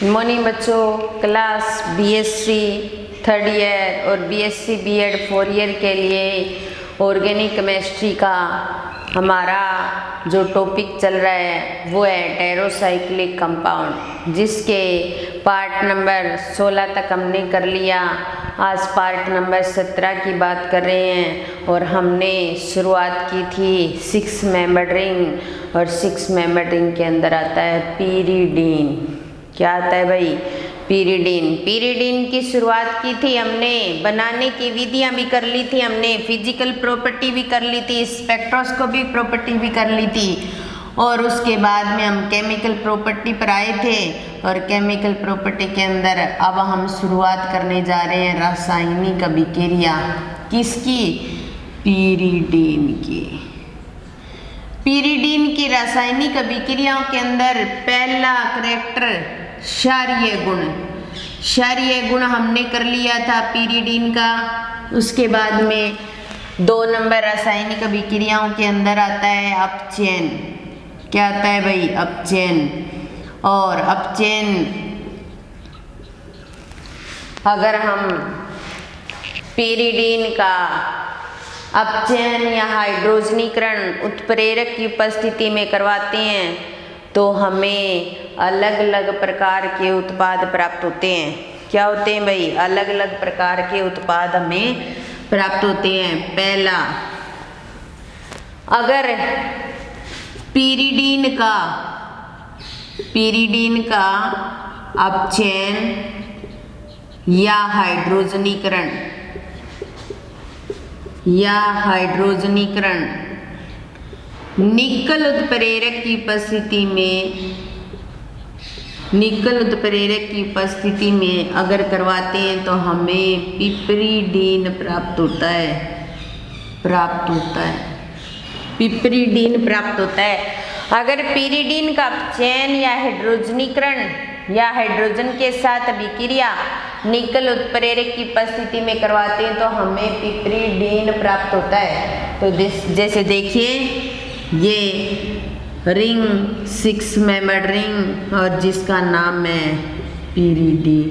Morning बच्चों, class BSc third year और BSc BEd 4 year के लिए ऑर्गेनिक केमिस्ट्री का हमारा जो टॉपिक चल रहा है वो है टेरोसाइक्लिक कंपाउंड, जिसके पार्ट नंबर 16 तक हमने कर लिया। आज पार्ट नंबर 17 की बात कर रहे हैं और हमने शुरुआत की थी 6 मेंबर रिंग और 6 मेंबर रिंग के अंदर आता है पीरिडीन। क्या आता है भाई? पीरिडीन। पीरिडीन की शुरुआत की थी हमने, बनाने की विधियां भी कर ली थी हमने, फिजिकल प्रॉपर्टी भी कर ली थी, स्पेक्ट्रोस्कोपिक प्रॉपर्टी भी कर ली थी और उसके बाद में हम केमिकल प्रॉपर्टी पर आए थे। और केमिकल प्रॉपर्टी के अंदर अब हम शुरुआत करने जा रहे हैं रासायनिक अभिक्रिया। किसकी? पीरिडीन की। पीरिडीन की रासायनिक अभिक्रियाओं के अंदर पहला करैक्टर क्षारीय गुण। क्षारीय गुण हमने कर लिया था पीरिडीन का। उसके बाद में 2 नंबर रासायनिक अभिक्रियाओं के अंदर आता है अपचयन। क्या आता है भाई? अपचयन। और अपचयन अगर हम पीरिडीन का अपचयन या हाइड्रोजनीकरण उत्प्रेरक की उपस्थिति में करवाते हैं तो हमें अलग अलग प्रकार के उत्पाद प्राप्त होते हैं। क्या होते हैं भाई? अलग अलग प्रकार के उत्पाद हमें प्राप्त होते हैं। पहला, अगर पीरिडीन का अपचयन या हाइड्रोजनीकरण निकल उत्प्रेरक की उपस्थिति में अगर करवाते हैं तो हमें पिपरीडीन प्राप्त होता है। अगर पीरिडीन का अपचयन या हाइड्रोजनीकरण या हाइड्रोजन के साथ अभिक्रिया निकल उत्प्रेरक की उपस्थिति में करवाते हैं तो हमें पिपरीडीन प्राप्त होता है। तो जैसे देखिए, ये रिंग 6 मेंबर रिंग और जिसका नाम है पीरिडीन।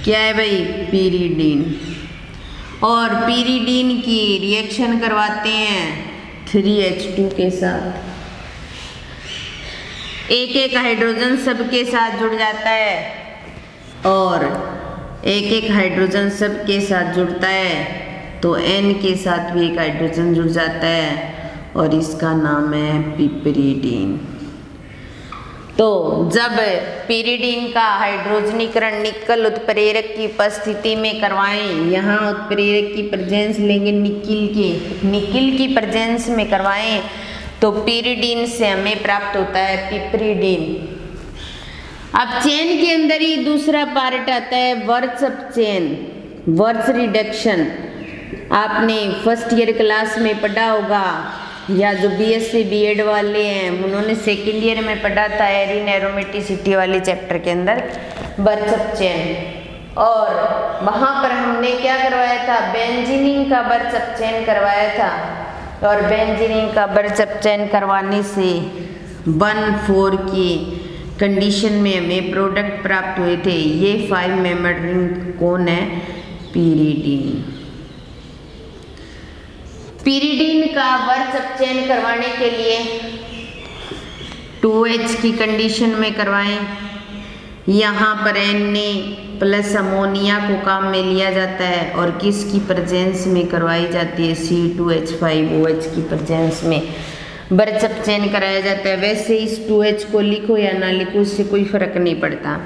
क्या है भाई? पीरिडीन। और पीरिडीन की रिएक्शन करवाते हैं 3H2 के साथ। एक एक हाइड्रोजन सबके साथ जुड़ जाता है और एक एक हाइड्रोजन सबके साथ जुड़ता है तो N के साथ भी एक हाइड्रोजन जुड़ जाता है और इसका नाम है पिपरीडीन। तो जब पीरिडीन का हाइड्रोजनीकरण निकल उत्प्रेरक की उपस्थिति में करवाएं, यहाँ उत्प्रेरक की प्रेजेंस लेंगे निकिल की प्रेजेंस में करवाएं तो पीरिडीन से हमें प्राप्त होता है पिपरीडीन। अपचयन के अंदर ही दूसरा पार्ट आता है वर्च अपचयन, वर्च रिडक्शन। आपने फर्स्ट ईयर क्लास में पढ़ा होगा या जो बीएससी बीएड वाले हैं उन्होंने सेकेंड ईयर में पढ़ा था एरिन एरोमेटिसिटी वाले चैप्टर के अंदर वर्च अपचयन। और वहाँ पर हमने क्या करवाया था? बेंजीनिन का वर्च अपचयन करवाया था। और बेंजीनिन का वर्च अपचयन करवाने से 1,4 की कंडीशन में हमें प्रोडक्ट प्राप्त हुए थे। ये 5 मेंबर रिंग कौन है? पीरिडीन। पीरिडीन का वर्च अपचयन करवाने के लिए 2H की कंडीशन में करवाएं। यहाँ पर Na प्लस अमोनिया को काम में लिया जाता है और किसकी प्रेजेंस में करवाई जाती है? C2H5OH की प्रेजेंस में वर्च अपचयन कराया जाता है। वैसे इस 2H को लिखो या ना लिखो इससे कोई फर्क नहीं पड़ता।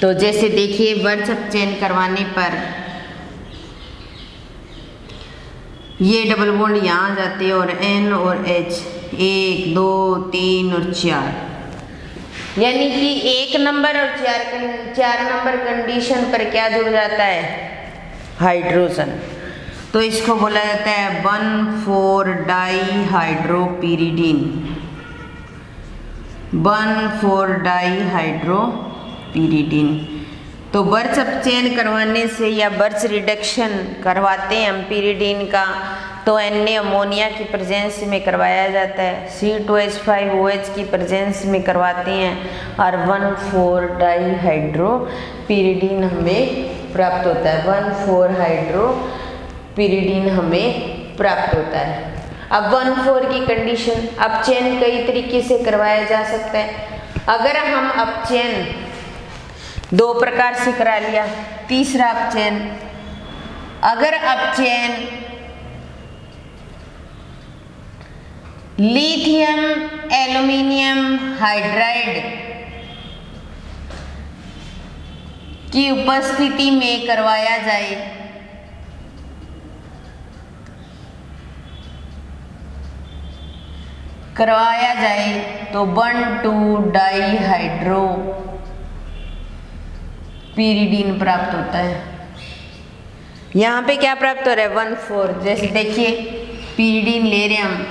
तो जैसे देखिए, वर्च अपचयन करवाने पर ये डबल बॉन्ड यहाँ आ जाते हैं और N और H 1, 2, 3 और 4, यानी कि 1 नंबर और 4 नंबर कंडीशन पर क्या जुड़ जाता है? हाइड्रोजन। तो इसको बोला जाता है 1,4 डाईहाइड्रोपीरिडीन। 1,4 डाईहाइड्रोपीरिडीन। तो वर्च अपचयन करवाने से या वर्च रिडक्शन करवाते हैं हम पीरिडीन का तो Na अमोनिया की प्रेजेंस में करवाया जाता है, C2H5OH की प्रेजेंस में करवाते हैं और 1,4-डाईहाइड्रोपिरिडीन हमें प्राप्त होता है। 1,4-हाइड्रोपिरिडीन हमें प्राप्त होता है। अब 1,4 की कंडीशन, अपचयन कई तरीके से करवाया जा सकता है। अगर हम अपचयन दो प्रकार से करा लिया, तीसरा अपचयन, अगर अपचयन लिथियम एल्यूमिनियम हाइड्राइड की उपस्थिति में करवाया जाए तो 1,2-डाईहाइड्रोपिरिडीन प्राप्त होता है। यहाँ पे क्या प्राप्त हो रहा है? 1,4। जैसे देखिए पिरिडीन ले रहे हम,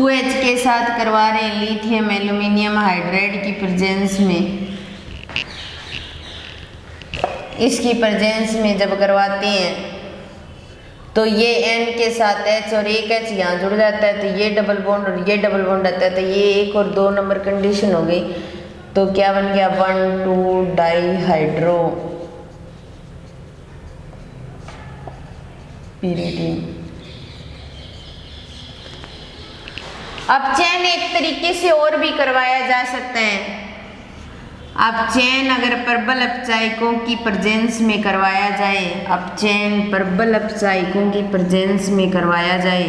H के साथ करवा रहे हैं लिथियम एल्यूमिनियम हाइड्राइड की प्रेजेंस में। इसकी प्रेजेंस में जब करवाते हैं तो ये N के साथ H और एक H यहाँ जुड़ जाता है, तो ये डबल बॉन्ड और ये डबल बॉन्ड आता है, तो ये 1 और 2 नंबर कंडीशन हो गई। तो क्या बन गया? 1,2-डाईहाइड्रोपिरिडीन। अपचयन एक तरीके से और भी करवाया जा सकता है। अपचयन अगर प्रबल अपचायकों की प्रेजेंस में करवाया जाए, अपचयन प्रबल अपचायकों की प्रेजेंस में करवाया जाए,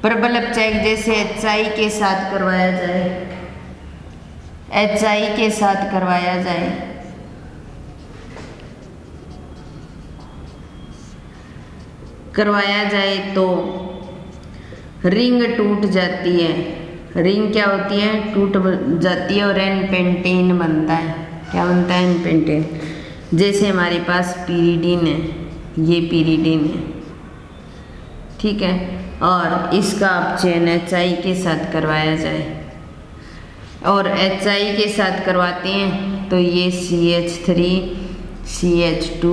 प्रबल अपचायक जैसे HI के साथ करवाया जाए, HI के साथ करवाया जाए तो रिंग टूट जाती है। रिंग क्या होती है? टूट जाती है और N पेंटेन बनता है। क्या बनता है? N pentane. जैसे हमारे पास पिरिडीन है, ये पिरिडीन है, ठीक है, और इसका अपचयन HI के साथ करवाया जाए और HI के साथ करवाते हैं तो ये CH3 CH2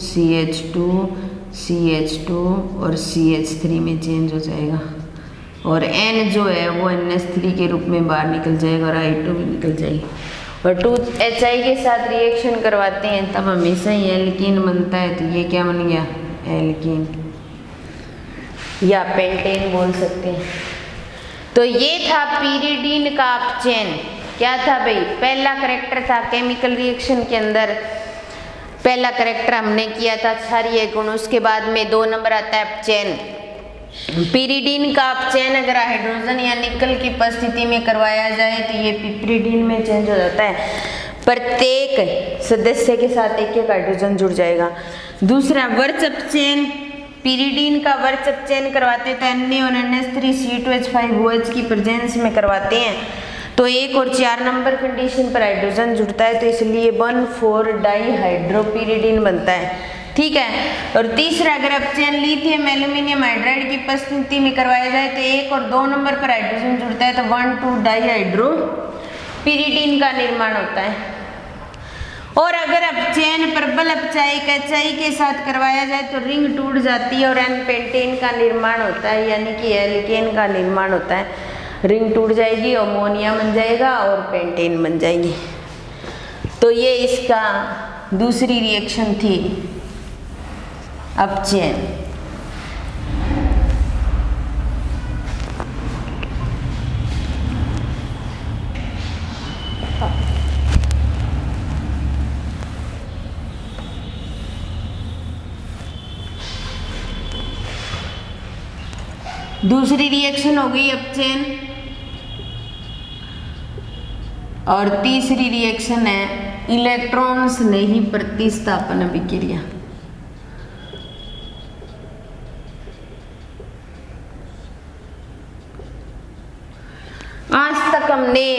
CH2 CH2 और CH3 में चेंज हो जाएगा और N जो है वो NH3 के रूप में बाहर निकल जाएगा और I2 भी निकल जाएगी। और 2HI के साथ रिएक्शन करवाते हैं तब हमेशा ही एल्कीन बनता है, तो ये क्या बन गया? एल्कीन या पेंटेन बोल सकते हैं। तो ये था पिरिडीन का अपचयन। क्या था भाई? पहला करैक्टर था केमिकल रिएक्शन के अंदर, पहला करैक्टर हमने किया था क्षारीय गुण, उसके बाद में 2 नंबर आता है अपचयन। पिरिडीन का अपचयन अगर हाइड्रोजन या निकल की उपस्थिति में करवाया जाए तो ये पिप्रिडीन में चेंज हो जाता है, प्रत्येक सदस्य के साथ एक एक हाइड्रोजन जुड़ जाएगा। दूसरा वर्च अपचयन, पिरिडीन का वर्च अपचयन करवाते हैं तो Na और NH3 C2H5OH की प्रेजेंस में करवाते हैं तो 1 और 4 नंबर कंडीशन पर हाइड्रोजन जुड़ता है, तो इसलिए 1,4-डाईहाइड्रोपिरिडीन बनता है, ठीक है। और तीसरा अगर अपचयन लिथियम एल्यूमिनियम हाइड्राइड की उपस्थिति में करवाया जाए तो 1 और 2 नंबर पर हाइड्रोजन जुड़ता है तो 1,2-डाईहाइड्रोपिरिडीन का निर्माण होता है। और अगर अपचयन प्रबल अपचायक HI के साथ करवाया जाए तो रिंग टूट जाती है और N पेंटेन का निर्माण होता है, यानी कि एल्केन का निर्माण होता है। रिंग टूट जाएगी, अमोनिया बन जाएगा और पेंटेन बन जाएगी। तो ये इसका दूसरी रिएक्शन थी अपचयन। दूसरी रिएक्शन हो गई अपचयन और तीसरी रिएक्शन है इलेक्ट्रॉन स्नेही प्रतिस्थापन अभिक्रिया। आज तक हमने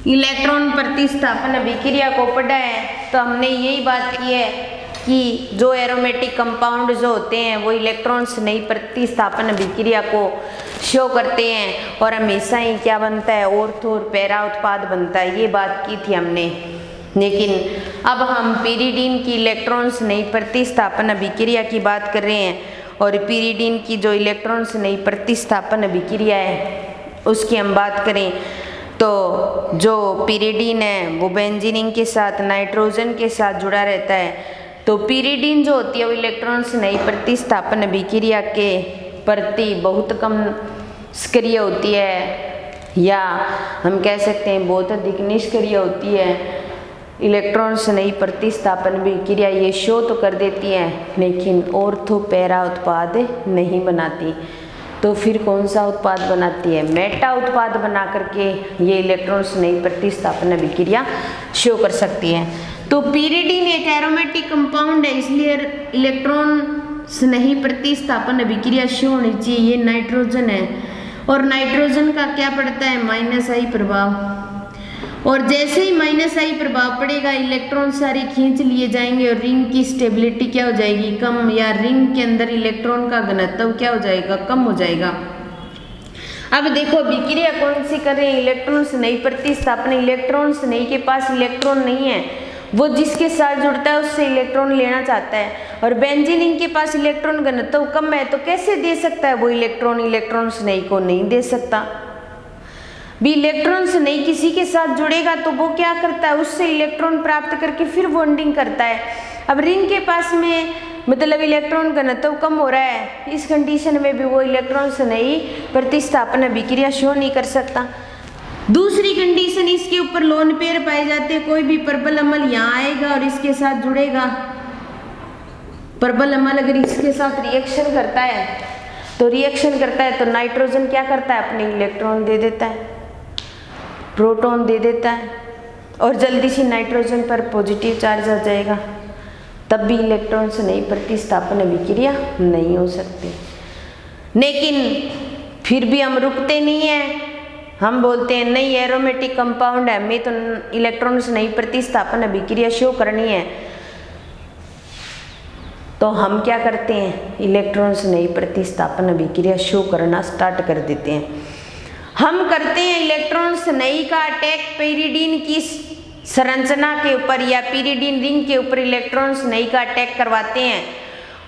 इलेक्ट्रॉन प्रतिस्थापन अभिक्रिया को पढ़ा है, तो हमने यही बात की है कि जो एरोमेटिक कंपाउंड जो होते हैं वो इलेक्ट्रॉन स्नेही प्रतिस्थापन अभिक्रिया को शो करते हैं और हमेशा ही क्या बनता है, ऑर्थो और पैरा उत्पाद बनता है। ये बात की थी हमने। लेकिन अब हम पीरिडीन की इलेक्ट्रॉन्स नई प्रतिस्थापन अभिक्रिया की बात कर रहे हैं और पीरिडीन की जो इलेक्ट्रॉन्स नई प्रतिस्थापन अभिक्रिया है उसकी हम बात करें तो जो पीरिडीन है वो बेंजीन के साथ नाइट्रोजन के साथ जुड़ा रहता है। तो पीरिडीन जो होती है वो इलेक्ट्रॉन्स नई प्रतिस्थापन अभिक्रिया के प्रति बहुत कम सक्रिय होती है या हम कह सकते हैं बहुत अधिक निष्क्रिय होती है। इलेक्ट्रॉन्स नई प्रतिस्थापन अभिक्रिया ये शो तो कर देती है लेकिन ऑर्थो पैरा उत्पाद नहीं बनाती। तो फिर कौन सा उत्पाद बनाती है, मेटा उत्पाद बना करके ये इलेक्ट्रॉन्स नई प्रतिस्थापन अभिक्रिया शो कर सकती है। तो पीरिडीन एक एरोमेटिक कंपाउंड है इसलिए इलेक्ट्रॉन्स नई प्रतिस्थापन अभिक्रिया शो होनी चाहिए। ये नाइट्रोजन है और नाइट्रोजन का क्या पड़ता है, -I प्रभाव। और जैसे ही -I प्रभाव पड़ेगा इलेक्ट्रॉन सारे खींच लिए जाएंगे और रिंग की स्टेबिलिटी क्या हो जाएगी, कम, या रिंग के अंदर इलेक्ट्रॉन का घनत्व क्या हो जाएगा, कम हो जाएगा। अब देखो अभिक्रिया कौन सी कर रहे हैं, इलेक्ट्रॉन्स नई प्रतिस्थापन। इलेक्ट्रॉन्स नई के पास इलेक्ट्रॉन नहीं है, वो जिसके साथ जुड़ता है उससे इलेक्ट्रॉन लेना चाहता है और बेंजीन के पास इलेक्ट्रॉन घनत्व कम है तो कैसे दे सकता है वो इलेक्ट्रॉन, इलेक्ट्रॉन्स नई को नहीं दे सकता। भी इलेक्ट्रॉन्स नहीं किसी के साथ जुड़ेगा तो वो क्या करता है, उससे इलेक्ट्रॉन प्राप्त करके फिर बॉन्डिंग करता है। अब रिंग के पास में मतलब इलेक्ट्रॉन घनत्व कम हो रहा है, इस कंडीशन में भी वो इलेक्ट्रॉन्स नहीं प्रतिस्थापन अभिक्रिया शो नहीं कर सकता। दूसरी कंडीशन, इसके ऊपर लोन पेयर पाए जाते हैं, कोई भी प्रबल अम्ल यहाँ आएगा और इसके साथ जुड़ेगा। प्रबल अम्ल अगर इसके साथ रिएक्शन करता है तो नाइट्रोजन क्या करता है, अपने इलेक्ट्रॉन दे देता है, प्रोटॉन दे देता है और जल्दी से नाइट्रोजन पर पॉजिटिव चार्ज आ जाएगा, तब भी इलेक्ट्रॉन्स नई प्रतिस्थापन अभिक्रिया नहीं हो सकती। लेकिन फिर भी हम रुकते नहीं हैं, हम बोलते हैं नहीं एरोमेटिक कंपाउंड है, हमें तो इलेक्ट्रॉन्स नई प्रतिस्थापन अभिक्रिया शो करनी है। तो हम क्या करते हैं, इलेक्ट्रॉन्स नई प्रतिस्थापन अभिक्रिया शो करना स्टार्ट कर देते हैं। हम करते हैं इलेक्ट्रॉन्स नई का अटैक पीरिडीन की संरचना के ऊपर या पीरिडीन रिंग के ऊपर इलेक्ट्रॉन्स नई का अटैक करवाते हैं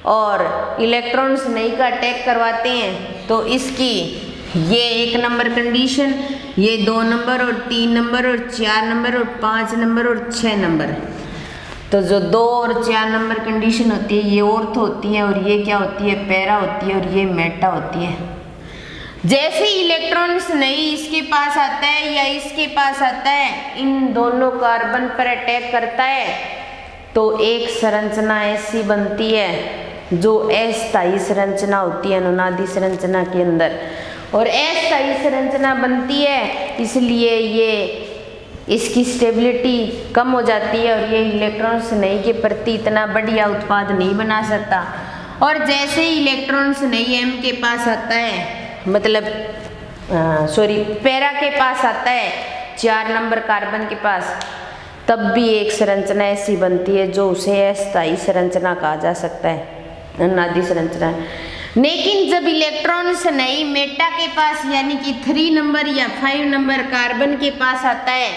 और इलेक्ट्रॉन्स नई का अटैक करवाते हैं तो इसकी ये 1 नंबर कंडीशन, ये 2 नंबर और 3 नंबर और 4 नंबर और 5 नंबर और 6 नंबर। तो जो 2 और 4 नंबर कंडीशन होती है ये ऑर्थो होती है और ये क्या होती है, पैरा होती है और ये मेटा होती है। जैसे ही इलेक्ट्रॉन्स नहीं इसके पास आता है या इसके पास आता है, इन दोनों कार्बन पर अटैक करता है तो एक संरचना ऐसी बनती है जो अस्थायी संरचना होती है अनुनादी संरचना के अंदर, और अस्थायी संरचना बनती है इसलिए ये इसकी स्टेबिलिटी कम हो जाती है और ये इलेक्ट्रॉन्स नहीं के प्रति इतना बढ़िया उत्पाद नहीं बना सकता। और जैसे ही इलेक्ट्रॉन्स नहीं M के पास आता है, मतलब पैरा के पास आता है 4 नंबर कार्बन के पास, तब भी एक संरचना ऐसी बनती है जो उसे अस्थायी संरचना कहा जा सकता है, अनुनादी संरचना। लेकिन जब इलेक्ट्रॉन्स नहीं मेटा के पास यानी कि 3 नंबर या 5 नंबर कार्बन के पास आता है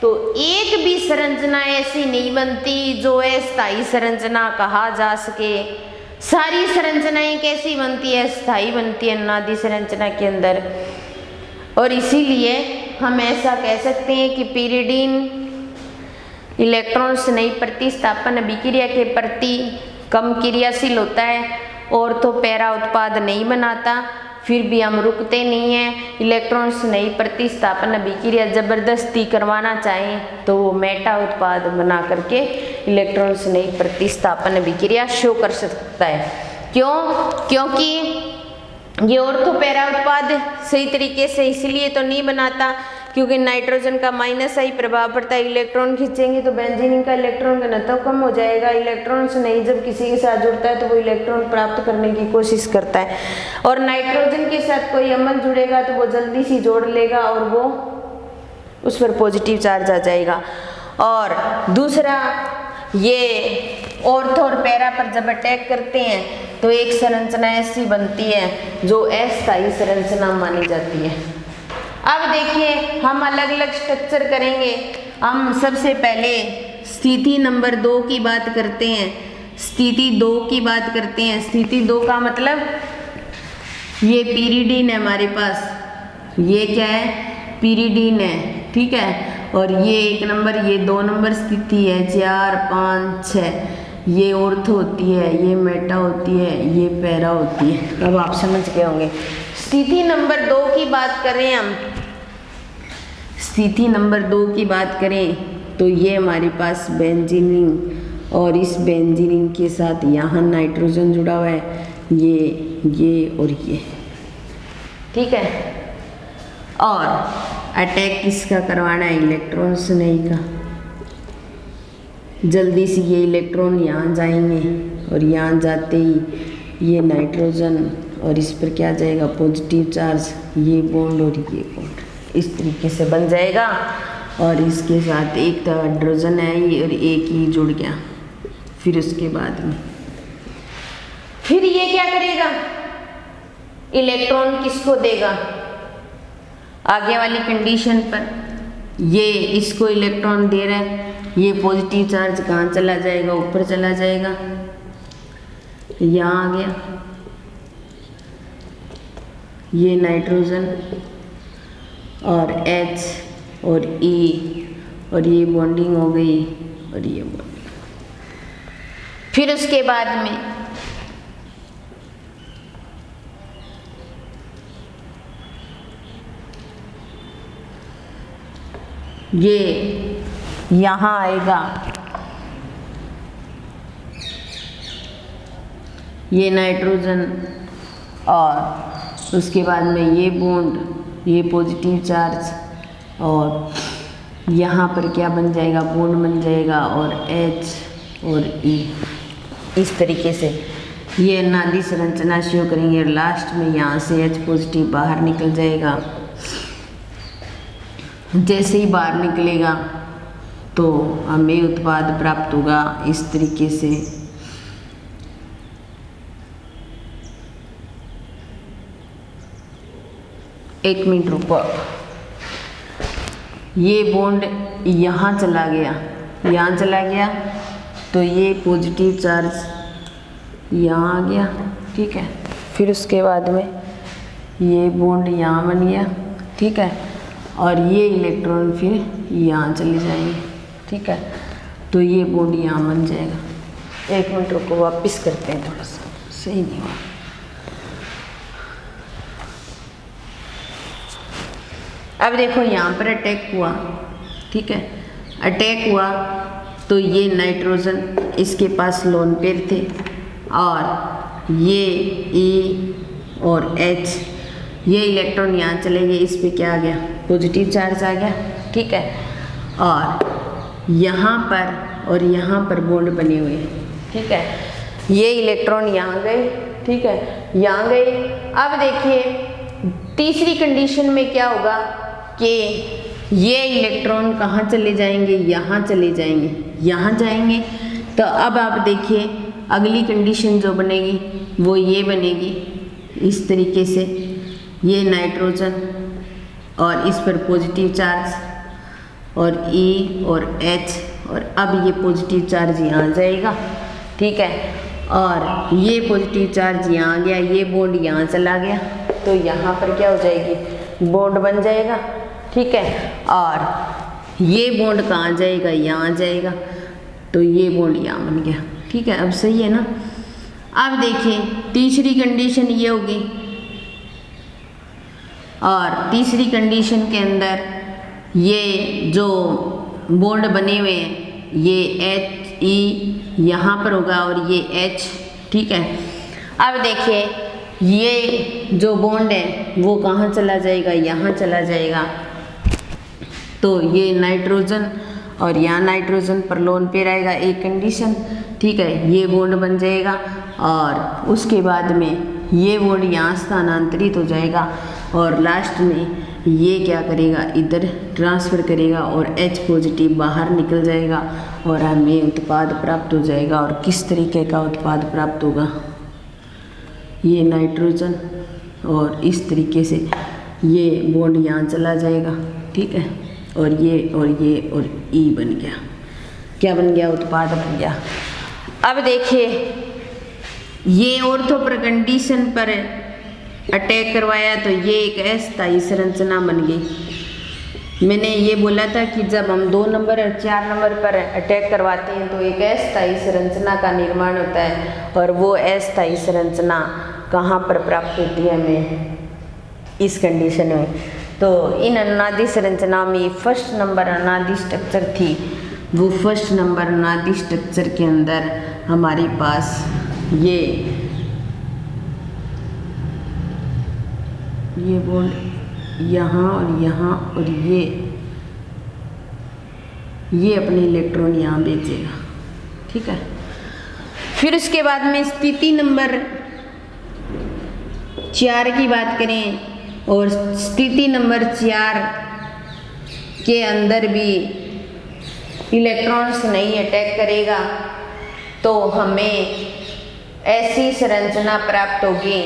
तो एक भी संरचना ऐसी नहीं बनती जो अस्थायी संरचना कहा जा सके। सारी संरचनाएं कैसी बनती है, स्थायी बनती है अनुनादी संरचना के अंदर। और इसीलिए हम ऐसा कह सकते हैं कि पीरिडीन इलेक्ट्रॉन्स नई प्रतिस्थापन अभिक्रिया के प्रति कम क्रियाशील होता है, ऑर्थो पैरा उत्पाद नहीं बनाता। फिर भी हम रुकते नहीं हैं, इलेक्ट्रॉन्स नई प्रतिस्थापन अभिक्रिया जबरदस्ती करवाना चाहें तो वो मेटा उत्पाद बना करके इलेक्ट्रॉन्स नई प्रतिस्थापन अभिक्रिया शो कर सकता है। क्यों? क्योंकि ये ऑर्थो पैरा उत्पाद सही तरीके से इसलिए तो नहीं बनाता क्योंकि नाइट्रोजन का -I प्रभाव पड़ता है, इलेक्ट्रॉन खींचेंगे तो बेंजीन का इलेक्ट्रॉन घनत्व कम हो जाएगा। इलेक्ट्रॉन्स नहीं जब किसी के साथ जुड़ता है तो वो इलेक्ट्रॉन प्राप्त करने की कोशिश करता है, और नाइट्रोजन के साथ कोई अम्ल जुड़ेगा तो वो जल्दी से जोड़ लेगा और वो उस पर पॉजिटिव चार्ज आ जाएगा। और दूसरा, ये ऑर्थो और पैरा पर जब अटैक करते हैं तो एक संरचना ऐसी बनती है जो अस्थायी संरचना मानी जाती है। अब देखिए हम अलग अलग स्ट्रक्चर करेंगे। हम सबसे पहले स्थिति नंबर 2 की बात करते हैं। स्थिति 2 की बात करते हैं। स्थिति 2 का मतलब ये पीरिडीन है हमारे पास, ये क्या है, पीरिडीन है, ठीक है। और ये 1 नंबर, ये 2 नंबर स्थिति है, 4 5 6, ये ऑर्थो होती है, ये मेटा होती है, ये पैरा होती है। अब आप समझ गए होंगे। स्थिति नंबर 2 की बात करें हम, स्थिति नंबर 2 की बात करें तो ये हमारे पास बेंजीनिंग, और इस बेंजीनिंग के साथ यहाँ नाइट्रोजन जुड़ा हुआ है, ये और ये, ठीक है। और अटैक किसका करवाना है, इलेक्ट्रॉन से नहीं का। जल्दी से ये इलेक्ट्रॉन यहाँ जाएंगे और यहाँ जाते ही ये नाइट्रोजन, और इस पर क्या जाएगा, पॉजिटिव चार्ज, ये बॉन्ड और ये बॉन्ड इस तरीके से बन जाएगा। और इसके साथ एक तो हाइड्रोजन है और एक ही जुड़ गया। फिर उसके बाद में फिर ये क्या करेगा, इलेक्ट्रॉन किसको देगा, आगे वाली कंडीशन पर ये इसको इलेक्ट्रॉन दे रहा है, ये पॉजिटिव चार्ज कहाँ चला जाएगा, ऊपर चला जाएगा, यहाँ आ गया, ये नाइट्रोजन और H और E, और ये बॉन्डिंग हो गई, और ये बॉन्डिंग। फिर उसके बाद में ये यहाँ आएगा, ये नाइट्रोजन, और उसके बाद में ये बॉन्ड, ये पॉजिटिव चार्ज, और यहाँ पर क्या बन जाएगा, बॉन्ड बन जाएगा, और H और E। इस तरीके से ये नादी संरचना शो करेंगे, और लास्ट में यहाँ से H पॉजिटिव बाहर निकल जाएगा। जैसे ही बाहर निकलेगा तो हमें उत्पाद प्राप्त होगा इस तरीके से। एक मिनट रुको, ये बॉन्ड यहाँ चला गया, यहाँ चला गया, तो ये पॉजिटिव चार्ज यहाँ आ गया, ठीक है। फिर उसके बाद में ये बॉन्ड यहाँ बन गया, ठीक है, और ये इलेक्ट्रॉन फिर यहाँ चले जाएंगे, ठीक है। तो ये बॉन्ड यहाँ बन जाएगा। एक मिनट रुको, वापस करते हैं, थोड़ा सा सही नहीं हुआ। अब देखो यहाँ पर अटैक हुआ, ठीक है, अटैक हुआ तो ये नाइट्रोजन इसके पास लोन पेयर थे, और ये E और H, ये इलेक्ट्रॉन यहाँ चले गए, इस पे क्या आ गया, पॉजिटिव चार्ज आ गया, ठीक है। और यहाँ पर और यहाँ पर बॉन्ड बने हुए हैं, ठीक है। ये इलेक्ट्रॉन यहाँ गए, ठीक है, यहाँ गए। अब देखिए तीसरी कंडीशन में क्या होगा कि ये इलेक्ट्रॉन कहाँ चले जाएंगे, यहाँ चले जाएंगे, यहाँ जाएंगे। तो अब आप देखिए अगली कंडीशन जो बनेगी वो ये बनेगी इस तरीके से, ये नाइट्रोजन और इस पर पॉजिटिव चार्ज, और E और H, और अब ये पॉजिटिव चार्ज यहाँ जाएगा, ठीक है, और ये पॉजिटिव चार्ज यहाँ आ गया, ये बॉन्ड यहाँ चला गया, तो यहाँ पर क्या हो जाएगी, बॉन्ड बन जाएगा, ठीक है। और ये बॉन्ड कहाँ जाएगा, यहाँ जाएगा, तो ये बॉन्ड यहाँ बन गया, ठीक है। अब सही है ना। अब देखिए तीसरी कंडीशन ये होगी, और तीसरी कंडीशन के अंदर ये जो बॉन्ड बने हुए हैं, ये H E यहाँ पर होगा और ये H, ठीक है। अब देखिए ये जो बॉन्ड है वो कहाँ चला जाएगा, यहाँ चला जाएगा, तो ये नाइट्रोजन और यहाँ नाइट्रोजन पर लोन पेयर आएगा, एक कंडीशन, ठीक है, ये बॉन्ड बन जाएगा, और उसके बाद में ये बॉन्ड यहाँ स्थानांतरित हो जाएगा, और लास्ट में ये क्या करेगा, इधर ट्रांसफ़र करेगा और H पॉजिटिव बाहर निकल जाएगा और हमें उत्पाद प्राप्त हो जाएगा। और किस तरीके का उत्पाद प्राप्त होगा, ये नाइट्रोजन और इस तरीके से ये बॉन्ड यहाँ चला जाएगा, ठीक है। और ये और E बन गया, क्या बन गया, उत्पाद बन गया। अब देखिए ये ऑर्थो पर कंडीशन पर अटैक करवाया तो ये एक अस्थायी संरचना बन गई। मैंने ये बोला था कि जब हम 2 नंबर और 4 नंबर पर अटैक करवाते हैं तो एक अस्थायी संरचना का निर्माण होता है, और वो अस्थायी संरचना कहाँ पर प्राप्त होती है हमें, इस कंडीशन में। तो इन अनादि संरचना में फर्स्ट नंबर अनादि स्ट्रक्चर थी, वो फर्स्ट नंबर अनादि स्ट्रक्चर के अंदर हमारे पास ये बॉन्ड यहाँ और ये अपने इलेक्ट्रॉन यहाँ भेजेगा, ठीक है। फिर उसके बाद में स्थिति नंबर 4 की बात करें, और स्थिति नंबर 4 के अंदर भी इलेक्ट्रॉन्स नहीं अटैक करेगा तो हमें ऐसी संरचना प्राप्त होगी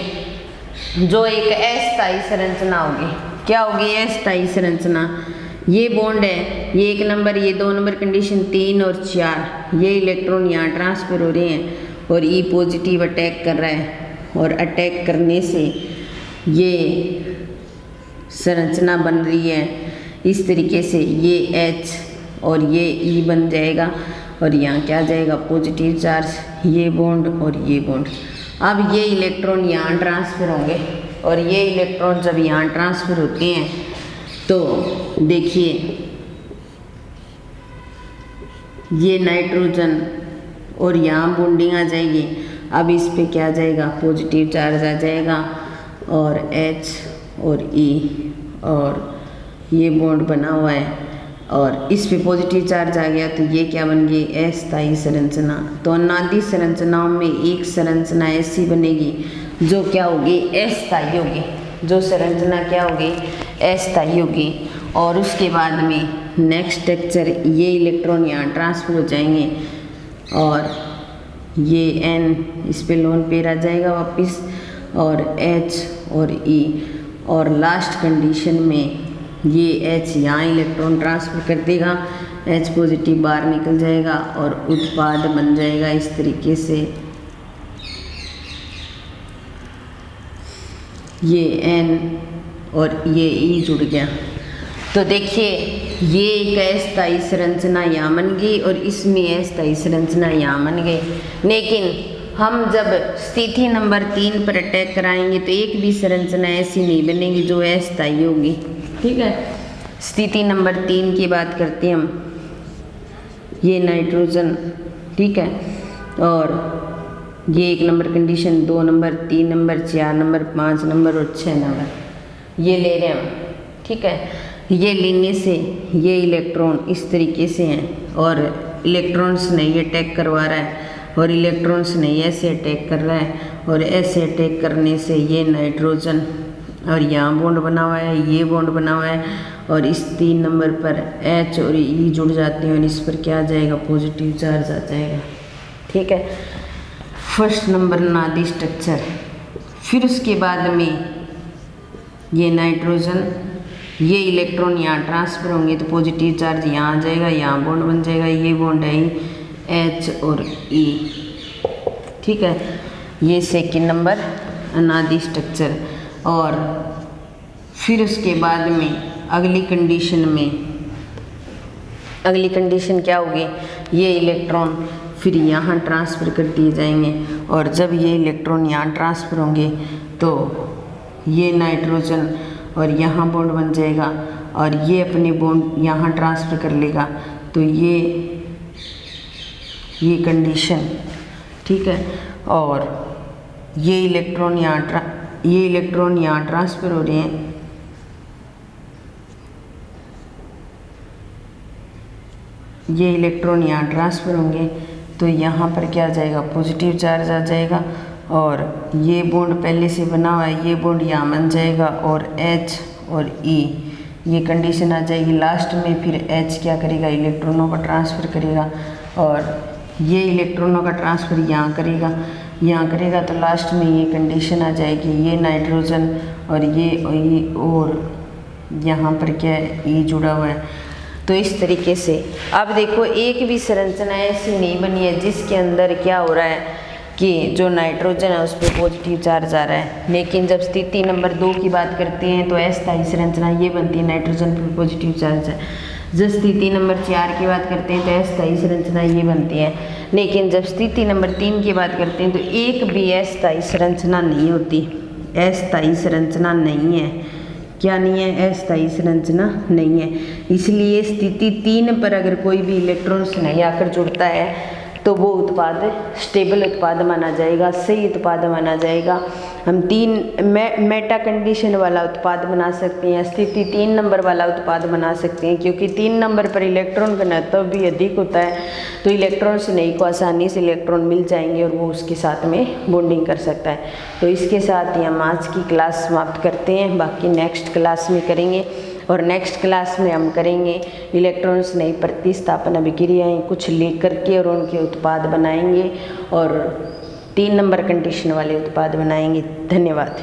जो एक अस्थायी संरचना होगी। क्या होगी, अस्थायी संरचना। ये बॉन्ड है, ये 1 नंबर, ये 2 नंबर, कंडीशन 3 और 4, ये इलेक्ट्रॉन यहाँ ट्रांसफर हो रहे हैं और E पॉजिटिव अटैक कर रहा है, और अटैक करने से ये संरचना बन रही है इस तरीके से, ये H और ये E बन जाएगा, और यहाँ क्या जाएगा, पॉजिटिव चार्ज, ये बॉन्ड और ये बॉन्ड। अब ये इलेक्ट्रॉन यहाँ ट्रांसफ़र होंगे, और ये इलेक्ट्रॉन जब यहाँ ट्रांसफ़र होते हैं तो देखिए ये नाइट्रोजन और यहाँ बॉन्डिंग आ जाएगी। अब इस पे क्या आ जाएगा, पॉजिटिव चार्ज आ जाएगा, और H और E और ये बॉन्ड बना हुआ है, और इस पे पॉजिटिव चार्ज आ गया तो ये क्या बन गई, अस्थायी संरचना। तो अनादि संरचनाओं में एक संरचना ऐसी बनेगी जो क्या होगी, अस्थायी होगी, जो संरचना क्या होगी, अस्थायी होगी। और उसके बाद में नेक्स्ट स्ट्रक्चर, ये इलेक्ट्रॉन यहाँ ट्रांसफर हो जाएंगे और ये N इस पे लोन पेयर आ जाएगा वापस, और H और E, और लास्ट कंडीशन में ये H यहाँ इलेक्ट्रॉन ट्रांसफ़र कर देगा, H पॉजिटिव बाहर निकल जाएगा और उत्पाद बन जाएगा इस तरीके से। ये N और ये E जुड़ गया। तो देखिए ये एक अस्थायी संरचना यहाँ बन गई और इसमें अस्थायी संरचना यहाँ बन गई। लेकिन हम जब स्थिति नंबर 3 पर अटैक कराएंगे तो एक भी संरचना ऐसी नहीं बनेगी जो अस्थायी होगी, ठीक है। स्थिति नंबर 3 की बात करते हैं हम, ये नाइट्रोजन, ठीक है, और ये 1 number condition, 2 number, 3 number, 4 number, 5 number और 6 नंबर ये ले रहे हैं हम, ठीक है। ये लेने से ये इलेक्ट्रॉन इस तरीके से हैं और इलेक्ट्रॉन्स नहीं अटैक करवा रहा है, और इलेक्ट्रॉन्स नहीं ऐसे अटैक कर रहा है, और ऐसे अटैक करने से ये नाइट्रोजन और यहाँ बॉन्ड बना हुआ है, ये बॉन्ड बना हुआ है, और इस 3 नंबर पर H और E जुड़ जाते हैं और इस पर क्या आ जाएगा, पॉजिटिव चार्ज आ जाएगा, ठीक है। फर्स्ट नंबर नादी स्ट्रक्चर। फिर उसके बाद में ये नाइट्रोजन, ये इलेक्ट्रॉन यहाँ ट्रांसफ़र होंगे तो पॉजिटिव चार्ज यहाँ आ जाएगा, यहाँ बॉन्ड बन जाएगा, ये बॉन्ड है H और E, ठीक है। ये सेकंड नंबर अनादि स्ट्रक्चर। और फिर उसके बाद में अगली कंडीशन क्या होगी, ये इलेक्ट्रॉन फिर यहाँ ट्रांसफ़र कर दिए जाएंगे, और जब ये इलेक्ट्रॉन यहाँ ट्रांसफ़र होंगे तो ये नाइट्रोजन और यहाँ बॉन्ड बन जाएगा, और ये अपने बॉन्ड यहाँ ट्रांसफ़र कर लेगा, तो ये कंडीशन, ठीक है। और ये इलेक्ट्रॉन यहाँ ट्रांसफ़र हो रहे हैं, ये इलेक्ट्रॉन यहाँ ट्रांसफ़र होंगे तो यहाँ पर क्या आ जाएगा, पॉजिटिव चार्ज आ जाएगा, और ये बॉन्ड पहले से बना हुआ है, ये बॉन्ड यहाँ बन जाएगा, और H और ई, ये कंडीशन आ जाएगी। लास्ट में फिर H क्या करेगा, इलेक्ट्रॉनों का ट्रांसफ़र करेगा और ये इलेक्ट्रॉनों का ट्रांसफ़र यहाँ करेगा तो लास्ट में ये कंडीशन आ जाएगी, ये नाइट्रोजन और ये और यहाँ पर क्या है, ई जुड़ा हुआ है। तो इस तरीके से अब देखो एक भी संरचना ऐसी नहीं बनी है जिसके अंदर क्या हो रहा है कि जो नाइट्रोजन है उस पर पॉजिटिव चार्ज आ रहा है। लेकिन जब स्थिति नंबर 2 की बात करते हैं तो अस्थायी संरचना ये बनती है, नाइट्रोजन पर पॉजिटिव चार्ज है। जब स्थिति नंबर 4 की बात करते हैं तो अस्थायी संरचना ये बनती है। लेकिन जब स्थिति नंबर 3 की बात करते हैं तो एक भी अस्थायी संरचना नहीं होती, अस्थायी संरचना नहीं है। क्या नहीं है, अस्थायी संरचना नहीं है। इसलिए स्थिति 3 पर अगर कोई भी इलेक्ट्रॉन्स नहीं आकर जुड़ता है तो वो उत्पाद स्टेबल उत्पाद माना जाएगा, सही उत्पाद माना जाएगा। हम 3 मेटा कंडीशन वाला उत्पाद बना सकते हैं, स्थिति 3 नंबर वाला उत्पाद बना सकते हैं, क्योंकि 3 नंबर पर इलेक्ट्रॉन का घनत्व भी अधिक होता है। तो इलेक्ट्रॉन से नहीं को आसानी से इलेक्ट्रॉन मिल जाएंगे और वो उसके साथ में बॉन्डिंग कर सकता है। तो इसके साथ ही हम आज की क्लास समाप्त करते हैं, बाकी नेक्स्ट क्लास में करेंगे। और नेक्स्ट क्लास में हम करेंगे इलेक्ट्रॉन्स नई प्रतिस्थापन अभिक्रियाएँ कुछ लेकर के और उनके उत्पाद बनाएंगे और 3 नंबर कंडीशन वाले उत्पाद बनाएंगे। धन्यवाद।